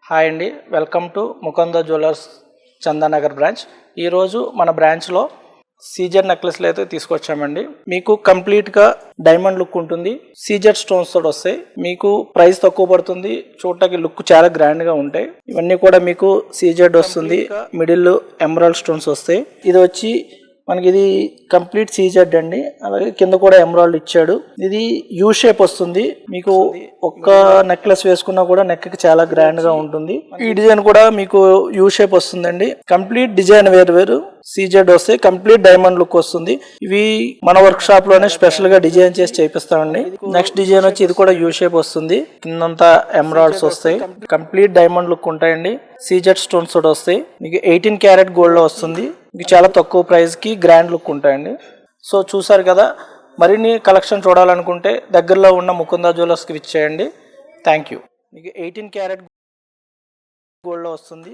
Hi అండి, welcome to Mukunda jewellers Chandanagar branch. ఈరోజు మన బ్రాంచ్లో సీజర్ నెక్లెస్లు అయితే తీసుకొచ్చామండి. మీకు కంప్లీట్గా డైమండ్ లుక్ ఉంటుంది, సీజర్ స్టోన్స్ తోటి వస్తాయి. మీకు ప్రైస్ తక్కువ పడుతుంది, చూడటానికి లుక్ చాలా గ్రాండ్గా ఉంటాయి. ఇవన్నీ కూడా మీకు సీజెడ్ వస్తుంది, మిడిల్ ఎమరాల్డ్ స్టోన్స్ వస్తాయి. ఇది వచ్చి మనకి ఇది కంప్లీట్ సీజెడ్ అండి, అలాగే కింద కూడా ఎమరాల్డ్ ఇచ్చాడు. ఇది యూ షేప్ వస్తుంది. మీకు ఒక్క నెక్లెస్ వేసుకున్నా కూడా నెక్ కి చాలా గ్రాండ్ గా ఉంటుంది. ఈ డిజైన్ కూడా మీకు యూ షేప్ వస్తుందండి. కంప్లీట్ డిజైన్ వేరు సీజెడ్ వస్తాయి, కంప్లీట్ డైమండ్ లుక్ వస్తుంది. ఇవి మన వర్క్ షాప్ లోనే స్పెషల్ గా డిజైన్ చేసి చేపిస్తామండి. నెక్స్ట్ డిజైన్ వచ్చి ఇది కూడా యూ షేప్ వస్తుంది, కిందంతా ఎమరాల్డ్స్ వస్తాయి, కంప్లీట్ డైమండ్ లుక్ ఉంటాయండి. సీజెడ్ స్టోన్స్ తోటి వస్తాయి. మీకు 18 క్యారెట్ గోల్డ్ లో వస్తుంది. మీకు చాలా తక్కువ ప్రైస్ కి గ్రాండ్ లుక్ ఉంటాయండి. సో చూసారు కదా, మరిన్ని కలెక్షన్ చూడాలనుకుంటే దగ్గరలో ఉన్న ముకుంద జ్యువెలర్స్కి విచ్చేయండి. Thank you. మీకు 18 క్యారెట్ గోల్డ్లో వస్తుంది.